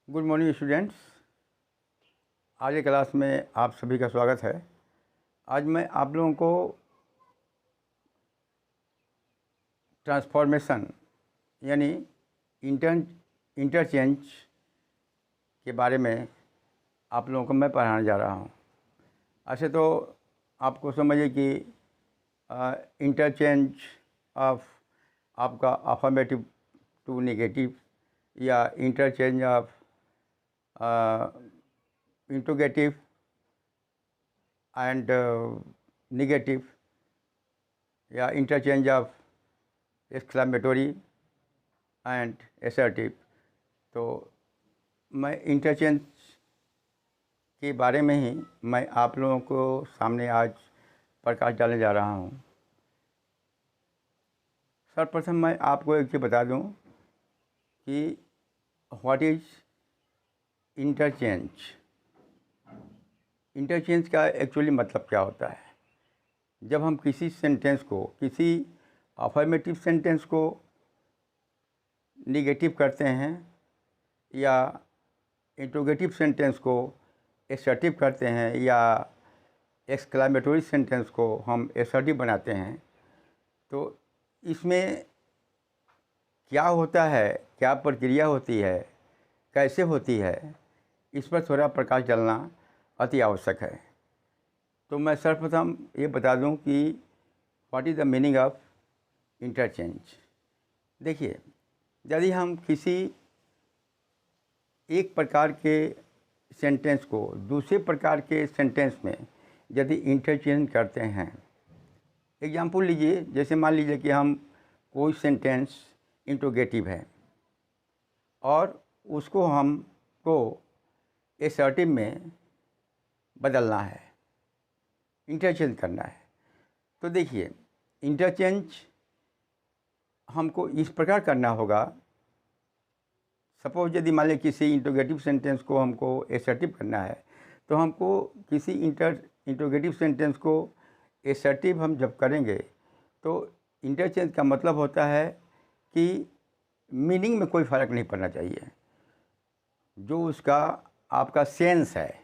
Good morning students. आज की class में आप सभी का स्वागत है। आज मैं आप लोगों को ट्रांसफॉर्मेशन यानी इंटरचेंज के बारे में आप लोगों को मैं पढ़ाने जा रहा हूँ। ऐसे तो आपको समझिए कि इंटरचेंज ऑफ आपका अफर्मेटिव टू नेगेटिव या interchange of interrogative and negative या interchange of exclamatory and assertive. तो मैं इंटरचेंज के बारे में ही मैं आप लोगों को सामने आज प्रकाश डालने जा रहा हूँ। सर्वप्रथम मैं आपको एक चीज़ बता दूँ कि व्हाट इज़ इंटरचेंज। इंटरचेंज का एक्चुअली मतलब क्या होता है? जब हम किसी सेंटेंस को, किसी अफर्मेटिव सेंटेंस को निगेटिव करते हैं या इंट्रोगेटिव सेंटेंस को एसर्टिव करते हैं या एक्सक्लेमेटरी सेंटेंस को हम एसर्टिव बनाते हैं, तो इसमें क्या होता है, क्या प्रक्रिया होती है, कैसे होती है, इस पर थोड़ा प्रकाश डालना अति आवश्यक है। तो मैं सर्वप्रथम ये बता दूं कि what is the meaning of interchange. देखिए, यदि हम किसी एक प्रकार के सेंटेंस को दूसरे प्रकार के सेंटेंस में यदि इंटरचेंज करते हैं, एग्जाम्पल लीजिए, जैसे मान लीजिए कि हम कोई सेंटेंस इंट्रोगेटिव है और उसको हमको एसर्टिव में बदलना है, इंटरचेंज करना है। तो देखिए, इंटरचेंज हमको इस प्रकार करना होगा। सपोज यदि मान लें किसी इंट्रोगेटिव सेंटेंस को हमको एसर्टिव करना है, तो हमको किसी इंट्रोगेटिव सेंटेंस को एसर्टिव हम जब करेंगे तो इंटरचेंज का मतलब होता है कि मीनिंग में कोई फ़र्क नहीं पड़ना चाहिए। जो उसका आपका सेंस है,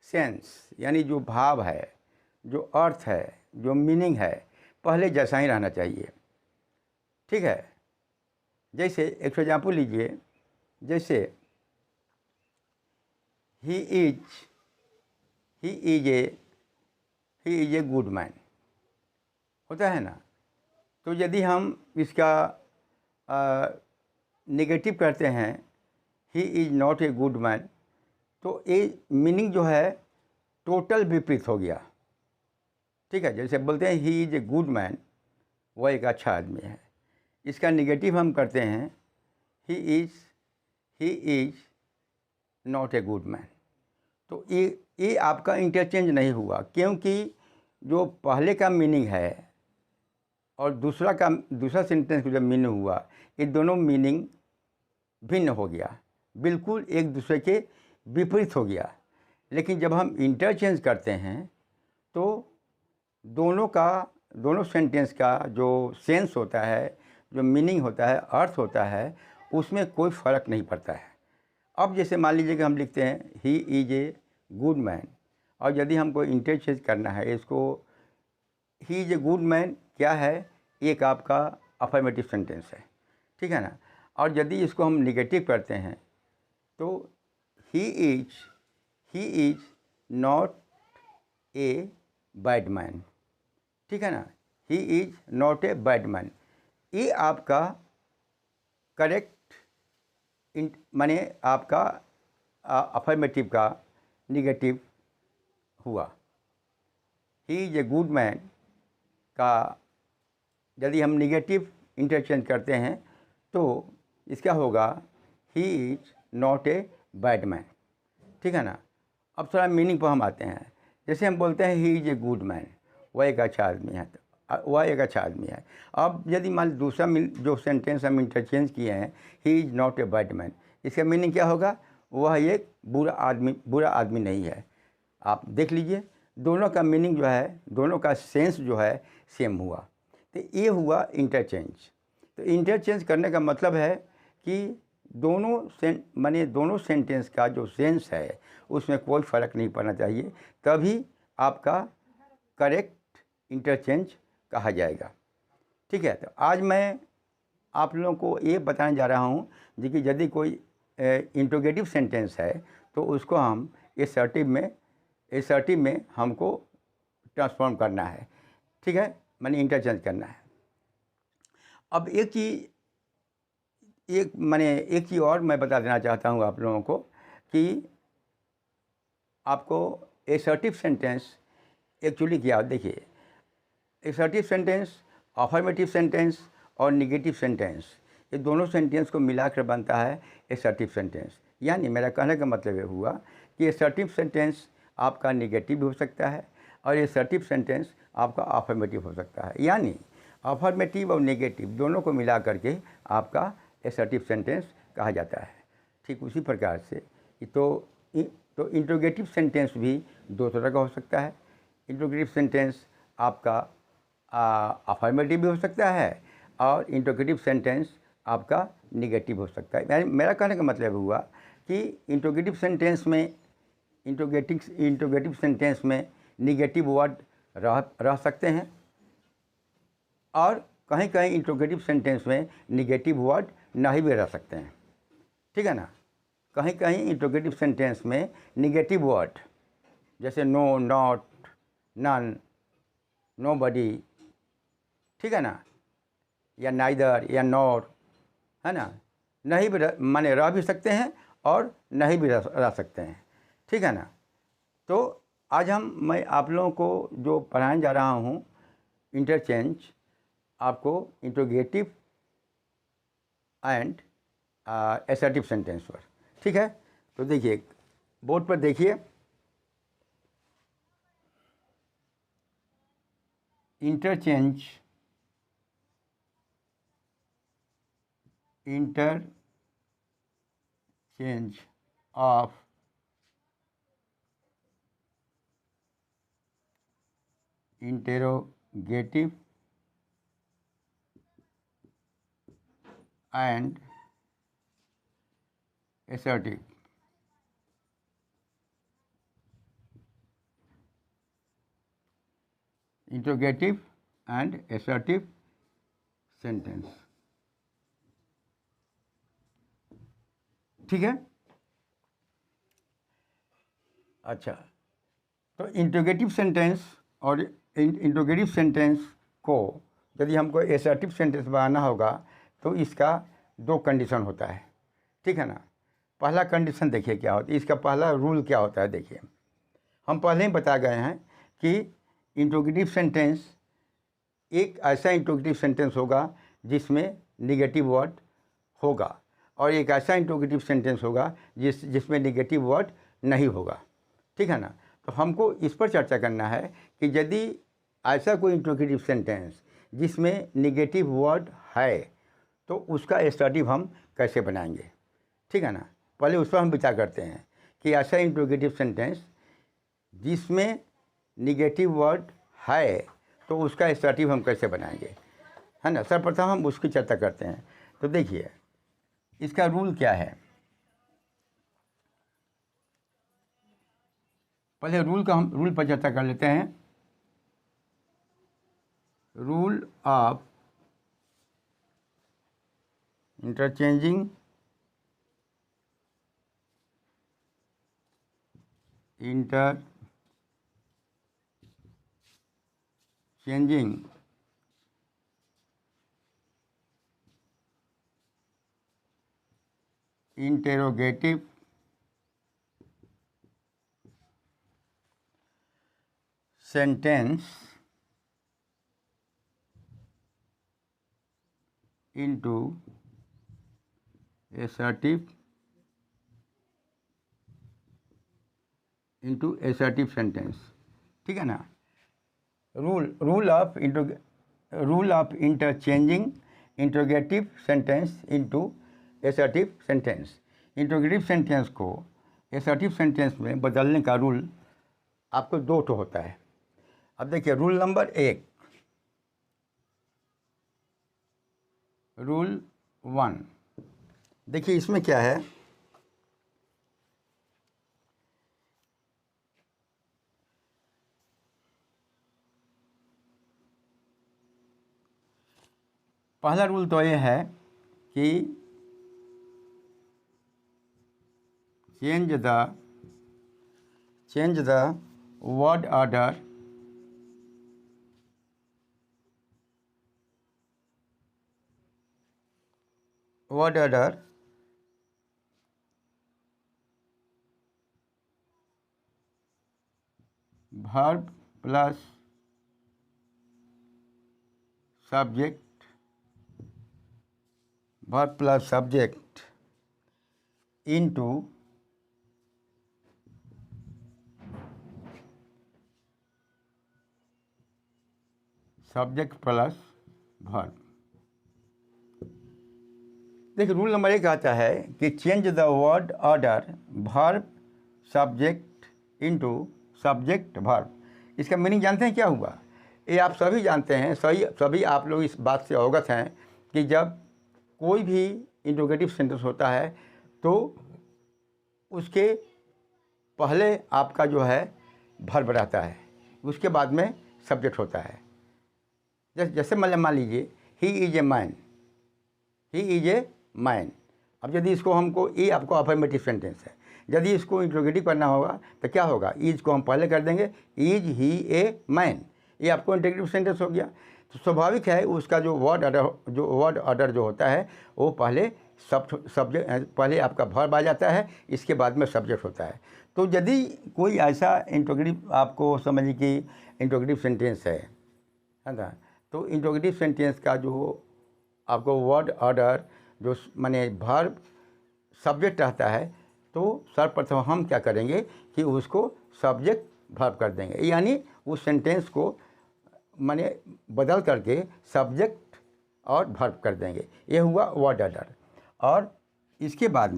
सेंस यानी जो भाव है, जो अर्थ है, जो मीनिंग है, पहले जैसा ही रहना चाहिए। ठीक है। जैसे एक एग्जाम्पल लीजिए, जैसे he is a good man होता है ना। तो यदि हम इसका नेगेटिव करते हैं, he is not a good man, तो ये मीनिंग जो है टोटल विपरीत हो गया। ठीक है। जैसे बोलते हैं he is a good man, वह एक अच्छा आदमी है। इसका नेगेटिव हम करते हैं, he is not a good man. तो ये आपका इंटरचेंज नहीं हुआ, क्योंकि जो पहले का मीनिंग है और दूसरा सेंटेंस का जब मीनिंग हुआ, ये दोनों मीनिंग भिन्न हो गया, बिल्कुल एक दूसरे के विपरीत हो गया। लेकिन जब हम इंटरचेंज करते हैं तो दोनों सेंटेंस का जो सेंस होता है, जो मीनिंग होता है, अर्थ होता है, उसमें कोई फ़र्क नहीं पड़ता है। अब जैसे मान लीजिए कि हम लिखते हैं he is a good man, और यदि हमको इंटरचेंज करना है इसको, he is a good man क्या है, एक आपका अफर्मेटिव सेंटेंस है। ठीक है ना। और यदि इसको हम निगेटिव करते हैं तो he is not a bad man. ठीक है ना। He is not a bad man, ये आपका करेक्ट माने आपका अफर्मेटिव का निगेटिव हुआ। He is a good man का यदि हम निगेटिव इंटरचेंज करते हैं तो इसका होगा he is not a bad man. ठीक है ना। अब थोड़ा मीनिंग पर हम आते हैं। जैसे हम बोलते हैं he is a good man, वह एक अच्छा आदमी है, वह एक अच्छा आदमी है। अब यदि मान दूसरा जो सेंटेंस हम इंटरचेंज किए हैं, he is not a bad man, इसका मीनिंग क्या होगा, वह एक बुरा आदमी नहीं है। आप देख लीजिए, दोनों का मीनिंग जो है, दोनों का सेंस जो है सेम हुआ। तो ये हुआ इंटरचेंज। तो इंटरचेंज करने का मतलब है कि दोनों सेंटेंस का जो सेंस है उसमें कोई फ़र्क नहीं पड़ना चाहिए, तभी आपका करेक्ट इंटरचेंज कहा जाएगा। ठीक है, तो आज मैं आप लोगों को ये बताने जा रहा हूँ कि यदि कोई इंट्रोगेटिव सेंटेंस है तो उसको हम एसर्टिव में हमको ट्रांसफॉर्म करना है। ठीक है, माने इंटरचेंज करना है। अब एक चीज़ और मैं बता देना चाहता हूँ आप लोगों को कि आपको एसर्टिव सेंटेंस एक्चुअली क्या, देखिए एसर्टिव सेंटेंस, अफर्मेटिव सेंटेंस और निगेटिव सेंटेंस, ये दोनों सेंटेंस को मिलाकर बनता है एसर्टिव सेंटेंस। यानी मेरा कहने का मतलब ये हुआ कि एसर्टिव सेंटेंस आपका निगेटिव भी हो सकता है और एसर्टिव सेंटेंस आपका अफर्मेटिव हो सकता है। यानी अफर्मेटिव और नेगेटिव दोनों को मिला करके आपका एसर्टिव सेंटेंस कहा जाता है। ठीक उसी प्रकार से तो इंट्रोगेटिव सेंटेंस भी दो तरह का हो सकता है। इंट्रोगेटिव सेंटेंस आपका अफर्मेटिव भी हो सकता है और इंट्रोगेटिव सेंटेंस आपका निगेटिव हो सकता है। मेरा कहने का मतलब हुआ कि इंट्रोगेटिव सेंटेंस में निगेटिव वर्ड रह सकते हैं और कहीं कहीं इंट्रोगेटिव सेंटेंस में निगेटिव वर्ड नहीं भी रह सकते हैं। ठीक है ना, कहीं कहीं इंट्रोगेटिव सेंटेंस में निगेटिव वर्ड जैसे नो, नॉट, नन, नोबडी, ठीक है ना, या नाइदर या नॉर, है ना, नहीं भी माने रह भी सकते हैं और नहीं भी रह सकते हैं। ठीक है ना, तो आज मैं आप लोगों को जो पढ़ाने जा रहा हूँ इंटरचेंज, आपको इंट्रोगेटिव एंड एसर्टिव सेंटेंस पर। ठीक है, तो देखिए बोर्ड पर देखिए, interchange of interrogative and assertive. Interrogative and assertive sentence. ठीक है, अच्छा, तो इंट्रोगेटिव सेंटेंस और इंट्रोगेटिव सेंटेंस को यदि हमको एसर्टिव सेंटेंस बनाना होगा तो इसका दो कंडीशन होता है। ठीक है ना, पहला कंडीशन देखिए क्या होता है, इसका पहला रूल क्या होता है। देखिए हम पहले ही बता गए हैं कि इंट्रोगेटिव सेंटेंस एक ऐसा इंट्रोगेटिव सेंटेंस होगा जिसमें निगेटिव वर्ड होगा और एक ऐसा इंट्रोगेटिव सेंटेंस होगा जिसमें निगेटिव वर्ड नहीं होगा। ठीक है ना, तो हमको इस पर चर्चा करना है कि यदि ऐसा कोई इंट्रोगेटिव सेंटेंस जिसमें निगेटिव वर्ड है तो उसका एसर्टिव हम कैसे बनाएंगे। ठीक है ना, पहले उस पर हम विचार करते हैं कि ऐसा इंट्रोगेटिव सेंटेंस जिसमें निगेटिव वर्ड है तो उसका एसर्टिव हम कैसे बनाएंगे, है ना। सर्वप्रथम हम उसकी चर्चा करते हैं। तो देखिए इसका रूल क्या है, पहले हम रूल पर चर्चा कर लेते हैं। Rule of interchanging interrogative sentence into assertive sentence। ठीक है ना, rule of interchanging interrogative sentence into assertive sentence. Interrogative sentence को एसर्टिव सेंटेंस में बदलने का रूल आपको दो ठो होता है। अब देखिए रूल नंबर 1, रूल 1, देखिए इसमें क्या है, पहला रूल तो ये है कि change the word order verb plus subject into subject plus verb। देखिए रूल नंबर 1 आता है कि change the word order verb subject into subject verb. इसका मीनिंग जानते हैं क्या हुआ? ये आप सभी जानते हैं, सभी आप लोग इस बात से अवगत हैं कि जब कोई भी इंट्रोगेटिव सेंटेंस होता है तो उसके पहले आपका जो है वर्ब रहता है, उसके बाद में सब्जेक्ट होता है। जैसे मान लीजिए he is a man, he is a man. अब यदि इसको हमको, ये आपको अफर्मेटिव सेंटेंस है, यदि इसको इंट्रोगेटिव करना होगा तो क्या होगा, इज को हम पहले कर देंगे, इज ही ए मैन, ये आपको इंट्रोगेटिव सेंटेंस हो गया। तो स्वाभाविक है उसका जो वर्ड ऑर्डर जो होता है वो पहले सब्जेक्ट, पहले आपका वर्ब आ जाता है, इसके बाद में सब्जेक्ट होता है। तो यदि कोई ऐसा इंट्रोगेटिव, आपको समझिए कि इंट्रोगेटिव सेंटेंस है ना, तो इंट्रोगेटिव सेंटेंस का जो आपको वर्ड ऑर्डर जो माने वर्ब सब्जेक्ट रहता है, तो सर्वप्रथम हम क्या करेंगे कि उसको सब्जेक्ट वर्ब कर देंगे, यानी उस सेंटेंस को माने बदल करके सब्जेक्ट और वर्ब कर देंगे। ये हुआ वर्ड ऑर्डर। और इसके बाद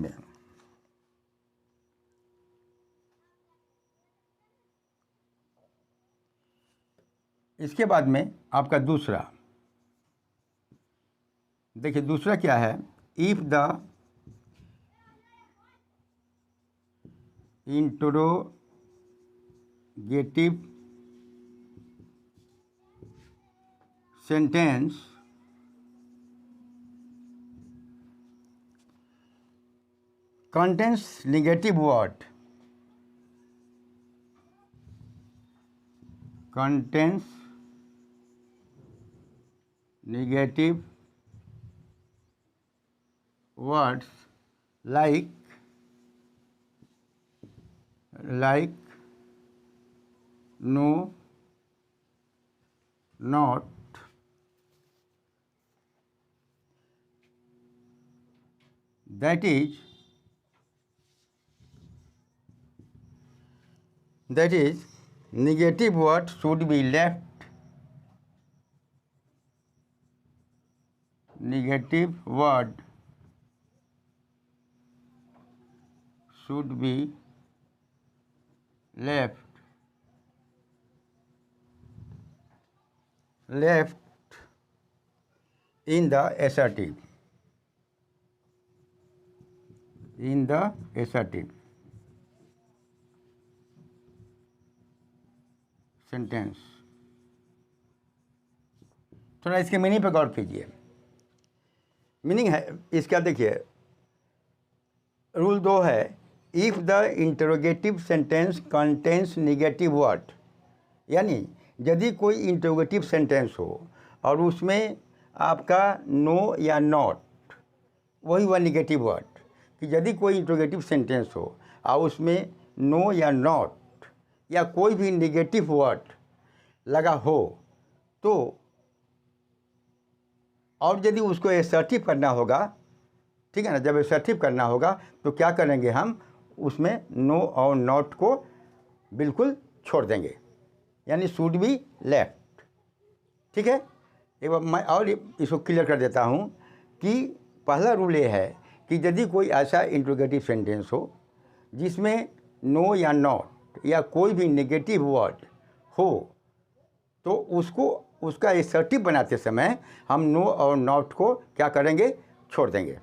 में आपका दूसरा, देखिए दूसरा क्या है, if the interrogative sentence contains negative word, contains negative words like no, not, that is negative word should be left, negative word should be left in the assertive, sentence. थोड़ा इसके मीनिंग पर गौर कीजिए। मीनिंग है इसका, देखिए rule 2 है, if the interrogative sentence contains negative word, यानी यदि कोई इंटरोगेटिव सेंटेंस हो और उसमें आपका नो या नॉट, वही हुआ नेगेटिव वर्ड, कि यदि कोई इंटरोगेटिव सेंटेंस हो और उसमें नो या नॉट या कोई भी नेगेटिव वर्ड लगा हो, तो और यदि उसको एसर्टिव करना होगा, ठीक है ना, जब एसर्टिव करना होगा तो क्या करेंगे, हम उसमें नो और नॉट को बिल्कुल छोड़ देंगे, यानी शुड बी लेफ्ट। ठीक है, एक बार मैं और इसको क्लियर कर देता हूँ कि पहला रूल ये है कि यदि कोई ऐसा इंट्रोगेटिव सेंटेंस हो जिसमें नो या नॉट या कोई भी नेगेटिव वर्ड हो, तो उसका एसर्टिव बनाते समय हम नो और नॉट को क्या करेंगे, छोड़ देंगे।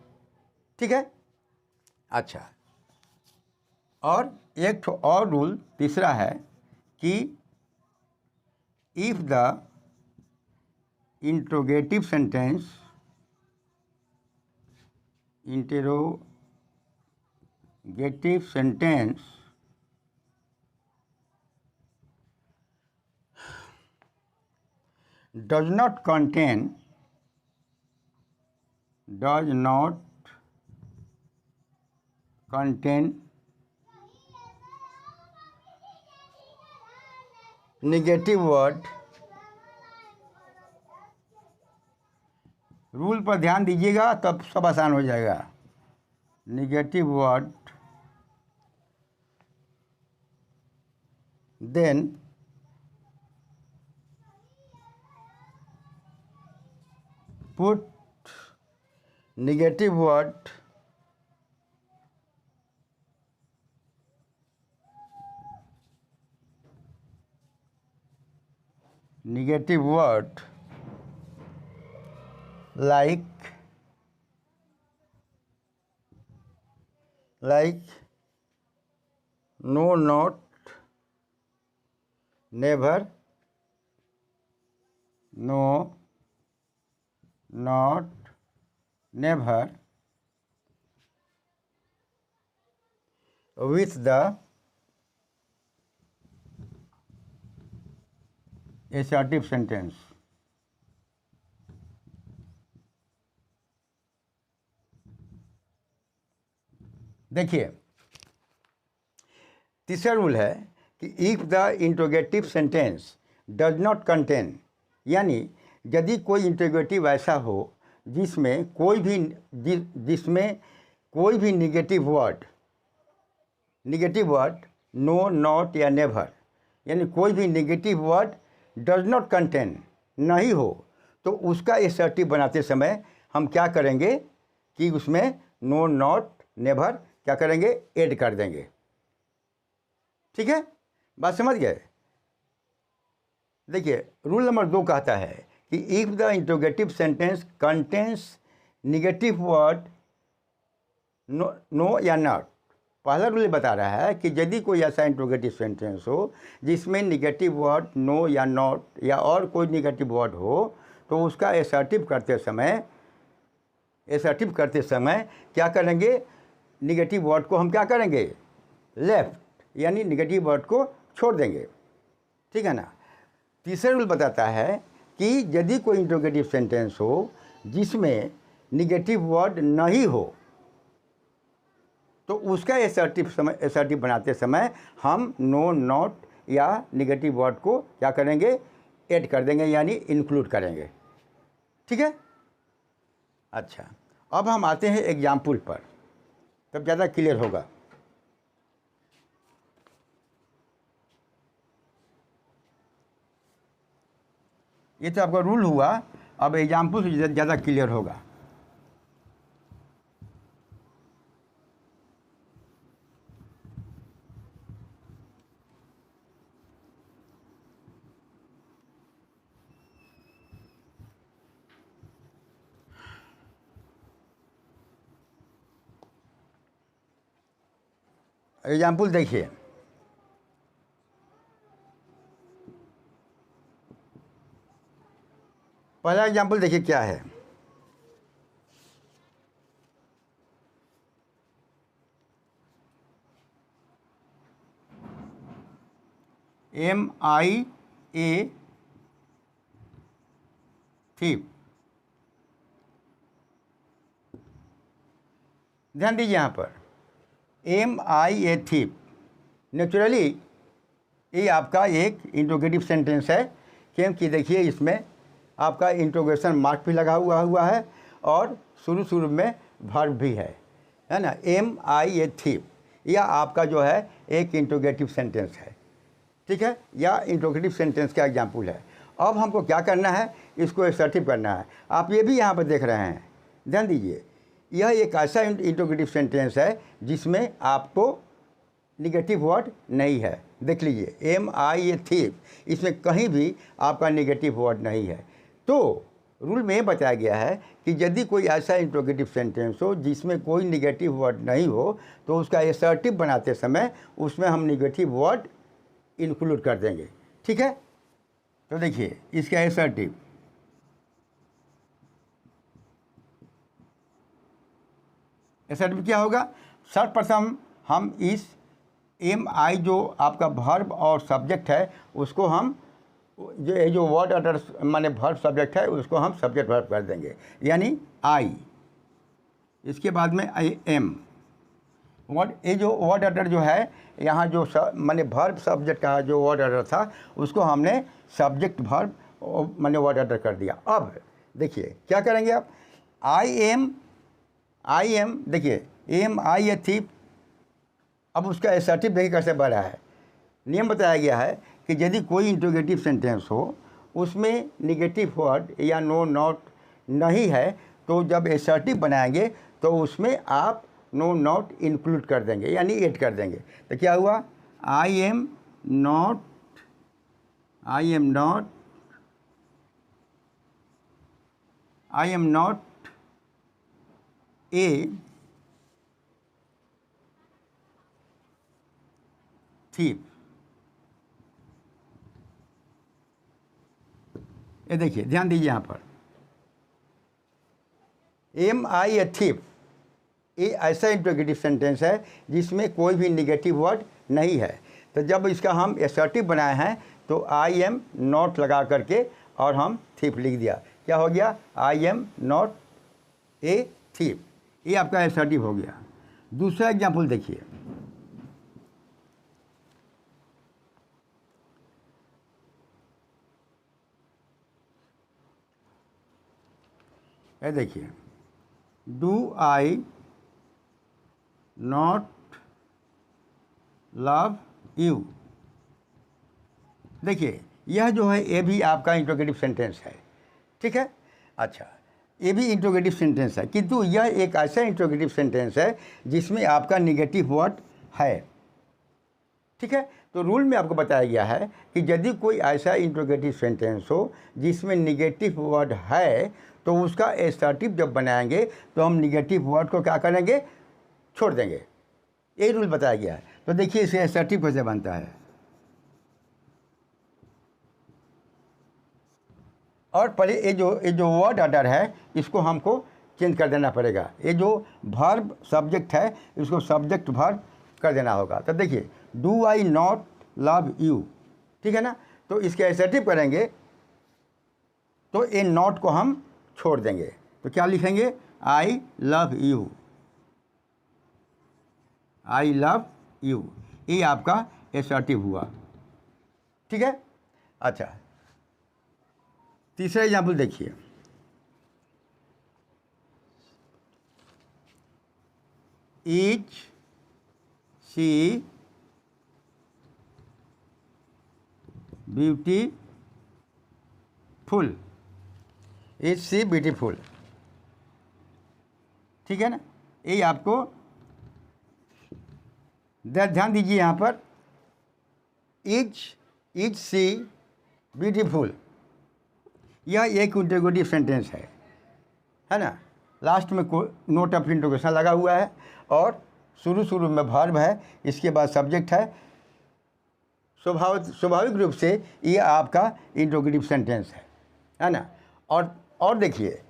ठीक है, अच्छा, और एक ठो और रूल तीसरा है कि if the interrogative sentence does not contain negative word, rule पर ध्यान दीजिएगा तब सब आसान हो जाएगा। Negative word, then put negative word like no, not, never, no, not, never, with the assertive sentence। देखिए, तीसरा रूल है कि if the interrogative sentence does not contain, यानी यदि कोई इंट्रोगेटिव ऐसा हो जिसमें कोई भी निगेटिव वर्ड नो, नॉट या नेवर, यानी कोई भी negative word does not contain नहीं हो, तो उसका एसर्टिव बनाते समय हम क्या करेंगे कि उसमें नो, नॉट, नेवर क्या करेंगे, ऐड कर देंगे। ठीक है, बात समझ गए। देखिए, रूल नंबर 2 कहता है कि if the interrogative sentence contains negative word no या नॉट, पहला रूल बता रहा है कि यदि कोई ऐसा इंट्रोगेटिव सेंटेंस हो जिसमें निगेटिव वर्ड नो या नॉट या और कोई निगेटिव वर्ड हो, तो उसका एसर्टिव करते समय क्या करेंगे, निगेटिव वर्ड को हम क्या करेंगे, लेफ्ट, यानी निगेटिव वर्ड को छोड़ देंगे। ठीक है ना। तीसरा रूल बताता है कि यदि कोई इंट्रोगेटिव सेंटेंस हो जिसमें निगेटिव वर्ड नहीं हो, तो उसका एसर्टिव बनाते समय हम नो, नॉट या निगेटिव वर्ड को क्या करेंगे, ऐड कर देंगे, यानी इंक्लूड करेंगे। ठीक है। अच्छा, अब हम आते हैं एग्जाम्पल पर, तब ज़्यादा क्लियर होगा। ये तो आपका रूल हुआ, अब एग्जाम्पल से ज़्यादा क्लियर होगा। एग्जाम्पल देखिए, पहला एग्जाम्पल देखिए क्या है। MIA thief, ध्यान दीजिए यहाँ पर MIA thief, नेचुरली ये आपका एक इंट्रोगेटिव सेंटेंस है, क्योंकि देखिए इसमें आपका इंट्रोगेशन मार्क भी लगा हुआ है और शुरू में वर्ब भी है ना। MIA thief यह आपका जो है एक इंट्रोगेटिव सेंटेंस है। ठीक है, या इंट्रोगेटिव सेंटेंस का एग्जाम्पल है। अब हमको क्या करना है, इसको एसर्टिव करना है। आप ये भी यहाँ पर देख रहे हैं, ध्यान दीजिए, यह एक ऐसा इंट्रोगेटिव सेंटेंस है जिसमें आपको निगेटिव वर्ड नहीं है। देख लीजिए MIA thief, इसमें कहीं भी आपका निगेटिव वर्ड नहीं है। तो रूल में ये बताया गया है कि यदि कोई ऐसा इंट्रोगेटिव सेंटेंस हो जिसमें कोई निगेटिव वर्ड नहीं हो तो उसका एसर्टिव बनाते समय उसमें हम निगेटिव वर्ड इंक्लूड कर देंगे। ठीक है, तो देखिए इसका एसर्टिव क्या होगा। सर्वप्रथम हम इस एम आई जो आपका वर्ब और सब्जेक्ट है उसको हम जो वर्ड ऑर्डर माने वर्ब सब्जेक्ट है उसको हम सब्जेक्ट वर्ब कर देंगे, यानी आई। इसके बाद में आई एम वर्ड, ये जो वर्ड ऑर्डर जो है यहाँ जो माने वर्ब सब्जेक्ट का जो वर्ड ऑर्डर था उसको हमने सब्जेक्ट वर्ब माने वर्ड ऑर्डर कर दिया। अब देखिए क्या करेंगे आप, आई एम देखिए एम आई ए थीप। अब उसका एसर्टिव देखिए कैसे बढ़ा है। नियम बताया गया है कि यदि कोई इंट्रोगेटिव सेंटेंस हो उसमें निगेटिव वर्ड या नो नॉट नहीं है तो जब एसर्टिव बनाएंगे तो उसमें आप नो नॉट इंक्लूड कर देंगे, यानी ऐड कर देंगे। तो क्या हुआ, I am not a thief. ये देखिए ध्यान दीजिए यहाँ पर एम आई ए थीप, ये ऐसा इंट्रोगेटिव सेंटेंस है जिसमें कोई भी निगेटिव वर्ड नहीं है। तो जब इसका हम एसर्टिव बनाए हैं तो आई एम नॉट लगा करके और हम थीप लिख दिया। क्या हो गया, I am not a thief, ये आपका एसर्टिव हो गया। दूसरा एग्जाम्पल देखिए, ये देखिए do I not love you. देखिए यह जो है ये भी आपका इंट्रोगेटिव सेंटेंस है। ठीक है, अच्छा ये भी इंट्रोगेटिव सेंटेंस है, किंतु यह एक ऐसा इंट्रोगेटिव सेंटेंस है जिसमें आपका निगेटिव वर्ड है। ठीक है, तो रूल में आपको बताया गया है कि यदि कोई ऐसा इंट्रोगेटिव सेंटेंस हो जिसमें निगेटिव वर्ड है तो उसका एसर्टिव जब बनाएंगे तो हम निगेटिव वर्ड को क्या करेंगे, छोड़ देंगे। यही रूल बताया गया है। तो देखिए इसे एसर्टिव कैसे बनता है। और पहले ये जो वर्ड ऑर्डर है इसको हमको चेंज कर देना पड़ेगा। ये जो वर्ब सब्जेक्ट है इसको सब्जेक्ट वर्ब कर देना होगा। तो देखिए do I not love you, ठीक है ना, तो इसके एसर्टिव करेंगे तो ये नॉट को हम छोड़ देंगे। तो क्या लिखेंगे, I love you, I love you, ये आपका एसर्टिव हुआ। ठीक है, अच्छा तीसरा एग्जाम्पल देखिए, is she beautiful, is she beautiful. ठीक है ना, ये आपको ध्यान दीजिए यहाँ पर इज शी ब्यूटीफुल, यह एक इंट्रोगेटिव सेंटेंस है ना। लास्ट में नोट ऑफ इंट्रोगेशन लगा हुआ है और शुरू में वर्ब है, इसके बाद सब्जेक्ट है। स्वाभाविक रूप से ये आपका इंट्रोगेटिव सेंटेंस है ना। और देखिए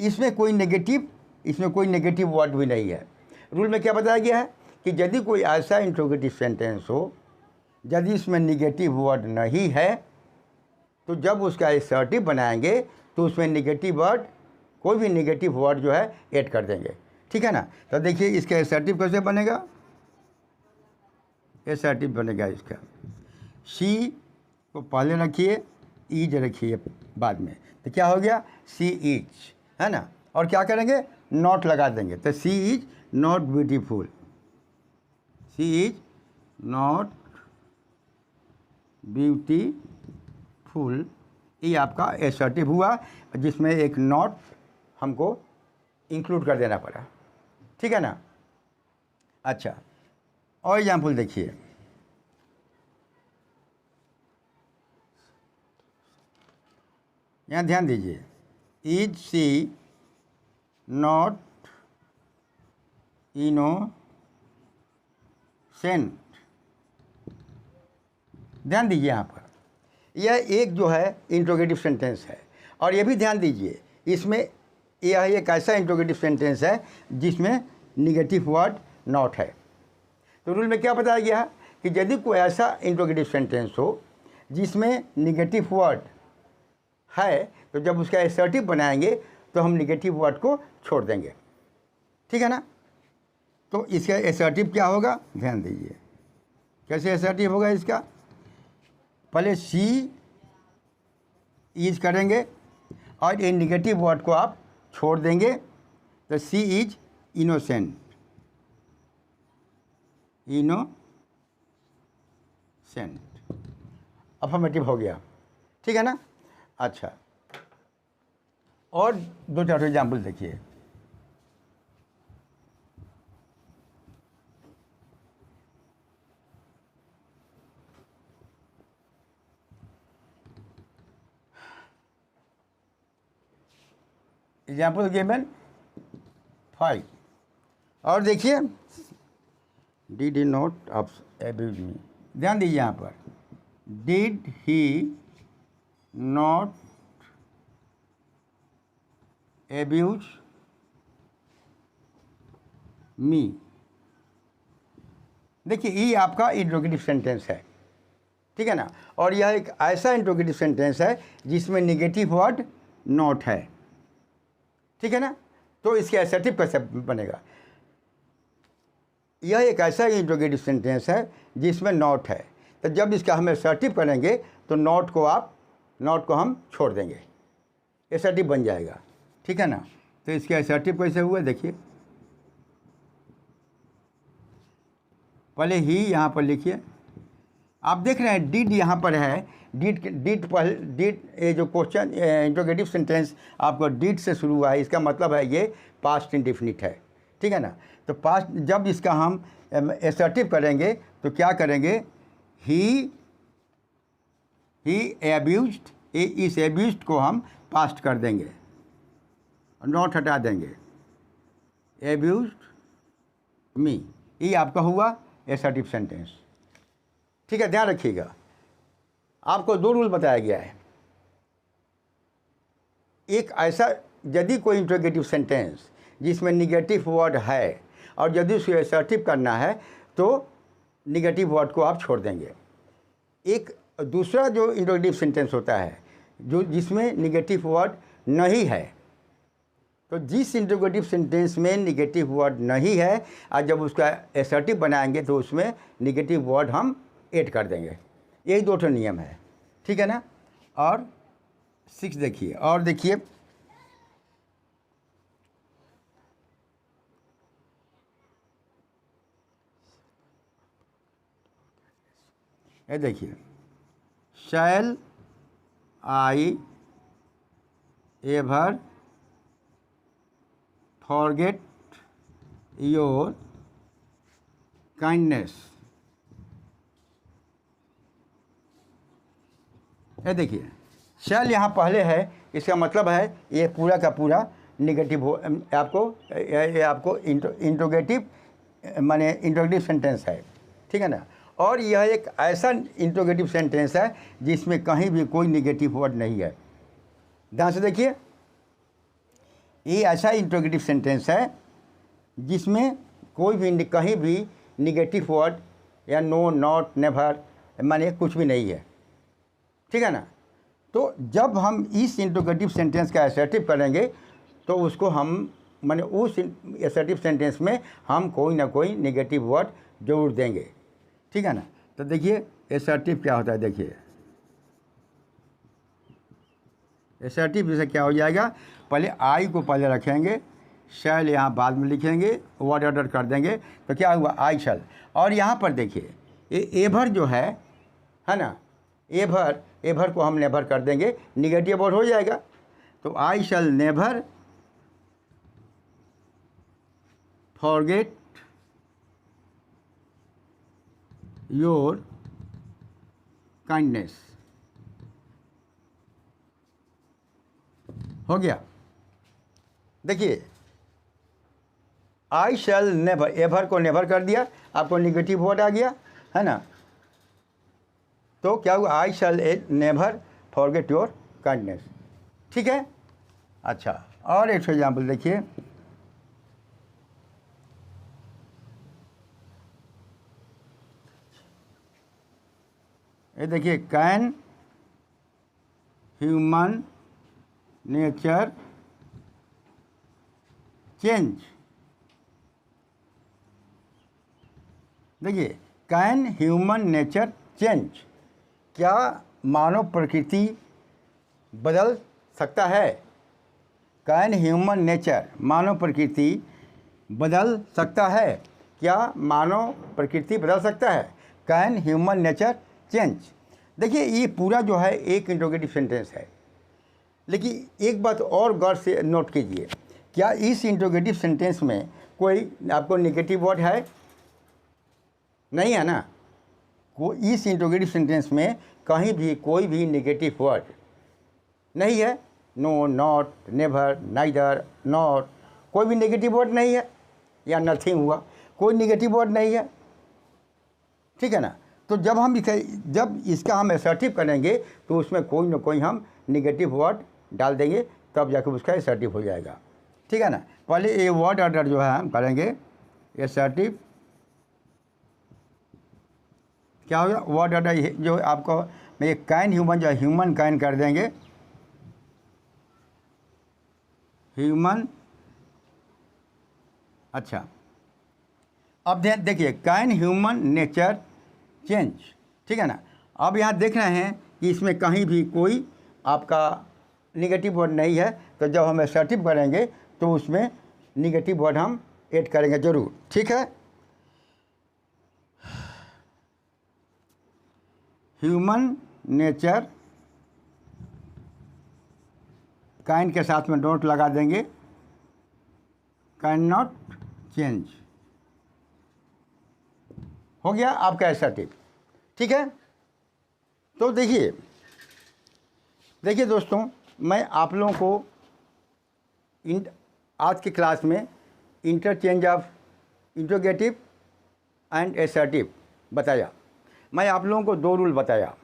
इसमें कोई नेगेटिव वर्ड भी नहीं है। रूल में क्या बताया गया है कि यदि कोई ऐसा इंट्रोगेटिव सेंटेंस हो यदि इसमें नेगेटिव वर्ड नहीं है तो जब उसका एसर्टिव बनाएंगे तो उसमें नेगेटिव वर्ड, कोई भी नेगेटिव वर्ड जो है ऐड कर देंगे। ठीक है ना। तो देखिए इसका एसर्टिव कैसे बनेगा, एसर्टिव बनेगा इसका शी को पहले रखिए, ईज रखिए बाद में, तो क्या हो गया सी इज, है ना। और क्या करेंगे, नॉट लगा देंगे, तो she is not beautiful, she is not beautiful, ये आपका एसर्टिव हुआ जिसमें एक नॉट हमको इंक्लूड कर देना पड़ा। ठीक है ना। अच्छा और एग्जाम्पल देखिए, यहाँ ध्यान दीजिए, इज सी नॉट इनोसेंट। ध्यान दीजिए यहाँ पर, यह एक जो है इंट्रोगेटिव सेंटेंस है, और ये भी ध्यान दीजिए इसमें यह एक ऐसा इंट्रोगेटिव सेंटेंस है जिसमें निगेटिव वर्ड नॉट है। तो रूल में क्या बताया गया कि यदि कोई ऐसा इंट्रोगेटिव सेंटेंस हो जिसमें निगेटिव वर्ड है, तो जब उसका एसर्टिव बनाएंगे तो हम निगेटिव वर्ड को छोड़ देंगे, ठीक है ना। तो इसका एसर्टिव क्या होगा, ध्यान दीजिए कैसे एसर्टिव होगा इसका। पहले सी इज करेंगे और ये निगेटिव वर्ड को आप छोड़ देंगे, तो she is innocent, innocent affirmative हो गया, ठीक है ना। अच्छा, और दो चार एग्जाम्पल देखिए। एग्जाम्पल गिवन 5, और देखिए did he not abuse me. ध्यान दीजिए यहाँ पर, did he not abuse me. देखिए ये आपका इंट्रोगेटिव सेंटेंस है, ठीक है ना, और यह एक ऐसा इंट्रोगेटिव सेंटेंस है जिसमें निगेटिव वर्ड नॉट है, ठीक है ना। तो इसके असर्टिव कैसे बनेगा, यह एक ऐसा इंट्रोगेटिव सेंटेंस है जिसमें नॉट है, तो जब इसका हम असर्टिव करेंगे तो नॉट को हम छोड़ देंगे, असर्टिव बन जाएगा, ठीक है ना। तो इसके असर्टिव कैसे हुआ देखिए, पहले ही यहाँ पर लिखिए, आप देख रहे हैं डिड यहाँ पर है, डिड ये जो क्वेश्चन इंट्रोगेटिव सेंटेंस आपको डिड से शुरू हुआ है, इसका मतलब है ये पास्ट इंडेफिनिट है, ठीक है ना। तो पास्ट जब इसका हम असर्टिव करेंगे तो क्या करेंगे, ही एब्यूज्ड, इस एब्यूज्ड को हम पास्ट कर देंगे, नॉट हटा देंगे, एब्यूज्ड मी, ये आपका हुआ असर्टिव सेंटेंस, ठीक है। ध्यान रखिएगा, आपको दो रूल बताया गया है। एक ऐसा, यदि कोई इंट्रोगेटिव सेंटेंस जिसमें निगेटिव वर्ड है और यदि उसे असर्टिव करना है तो निगेटिव वर्ड को आप छोड़ देंगे। एक दूसरा जो इंट्रोगेटिव सेंटेंस होता है जो जिसमें निगेटिव वर्ड नहीं है, तो जिस इंट्रोगेटिव सेंटेंस में निगेटिव वर्ड नहीं है और जब उसका असर्टिव बनाएंगे तो उसमें निगेटिव वर्ड हम ऐड कर देंगे। यही दो ठो नियम है, ठीक है ना। और 6 देखिए, और देखिए ये देखिए, shall I ever forget your kindness. ये देखिए, शैल यहाँ पहले है, इसका मतलब है ये पूरा का पूरा निगेटिव हो, आपको इंट्रोगेटिव माने इंट्रोगेटिव सेंटेंस है, ठीक है ना। और यह एक ऐसा इंट्रोगेटिव सेंटेंस है जिसमें कहीं भी कोई निगेटिव वर्ड नहीं है। ध्यान से देखिए, ये ऐसा इंट्रोगेटिव सेंटेंस है जिसमें कोई भी कहीं भी निगेटिव वर्ड या नो, नॉट, नेवर माने कुछ भी नहीं है, ठीक है ना। तो जब हम इस इंट्रोगेटिव सेंटेंस का असर्टिव करेंगे तो उसको हम माने उस असर्टिव सेंटेंस में हम कोई ना कोई निगेटिव वर्ड जरूर देंगे, ठीक है ना। तो देखिए असर्टिव क्या होता है, देखिए असर्टिव जैसे क्या हो जाएगा, पहले आई को पहले रखेंगे, शैल यहाँ बाद में लिखेंगे, वर्ड ऑर्डर कर देंगे, तो क्या हुआ आई शैल। और यहाँ पर देखिए ये एवर जो है ना, एवर को हम नेवर कर देंगे, निगेटिव वर्ड हो जाएगा। तो I shall never forget your kindness, हो गया। देखिए आई शैल नेवर, एवर को नेवर कर दिया, आपको निगेटिव वर्ड आ गया है ना। तो क्या हुआ, I shall never forget your kindness. ठीक है। अच्छा, और एक एग्जाम्पल देखिए, ये देखिए, कैन ह्यूमन नेचर चेंज। देखिए, कैन ह्यूमन नेचर चेंज, क्या मानव प्रकृति बदल सकता है। कैन ह्यूमन नेचर, मानव प्रकृति बदल सकता है, क्या मानव प्रकृति बदल सकता है। Can human nature change. देखिए ये पूरा जो है एक इंट्रोगेटिव सेंटेंस है, लेकिन एक बात और गौर से नोट कीजिए, क्या इस इंट्रोगेटिव सेंटेंस में कोई आपको नेगेटिव वर्ड है, नहीं है ना। इस इंट्रोगेटिव सेंटेंस में कहीं भी कोई भी नेगेटिव वर्ड नहीं है। No, not, never, neither, not, कोई भी नेगेटिव वर्ड नहीं है, या नथिंग हुआ, कोई नेगेटिव वर्ड नहीं है। ठीक है ना। तो जब इसका हम असर्टिव करेंगे तो उसमें कोई ना कोई हम नेगेटिव वर्ड डाल देंगे, तब जाकर उसका असर्टिव हो जाएगा। ठीक है ना। पहले ये वर्ड ऑर्डर जो है हम करेंगे, असर्टिव क्या होगा, वर्ड ऑर्डर जो आपको मैं कैन ह्यूमन जो ह्यूमन कैन कर देंगे, ह्यूमन। अच्छा, अब देखिए, कैन ह्यूमन नेचर चेंज। ठीक है ना। अब यहाँ देख रहे हैं कि इसमें कहीं भी कोई आपका निगेटिव वर्ड नहीं है, तो जब हम असर्टिव करेंगे तो उसमें निगेटिव वर्ड हम ऐड करेंगे ज़रूर। ठीक है। ह्यूमन नेचर, काइंड के साथ में डोंट लगा देंगे, कैन नॉट चेंज, हो गया आपका असर्टिव। ठीक है। तो देखिए दोस्तों, मैं आप लोगों को आज की क्लास में interchange of interrogative and assertive बताया। मैं आप लोगों को 2 रूल बताया।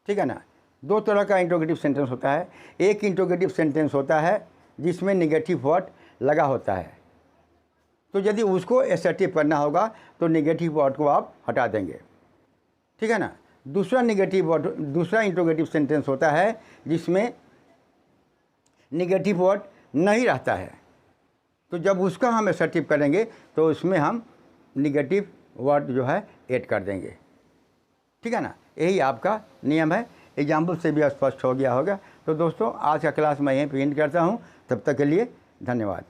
ठीक है ना। 2 तरह का इंट्रोगेटिव सेंटेंस होता है। एक इंट्रोगेटिव सेंटेंस होता है जिसमें नेगेटिव वर्ड लगा होता है, तो यदि उसको असर्टिव करना होगा तो नेगेटिव वर्ड को आप हटा देंगे। ठीक है ना। दूसरा इंट्रोगेटिव सेंटेंस होता है जिसमें नेगेटिव वर्ड नहीं रहता है, तो जब उसका हम असर्टिव करेंगे तो उसमें हम नेगेटिव वर्ड जो है ऐड कर देंगे। ठीक है ना। यही आपका नियम है। एग्जाम्पल से भी स्पष्ट हो गया होगा। तो दोस्तों, आज का क्लास मैं यहीं पे एंड करता हूँ। तब तक के लिए धन्यवाद।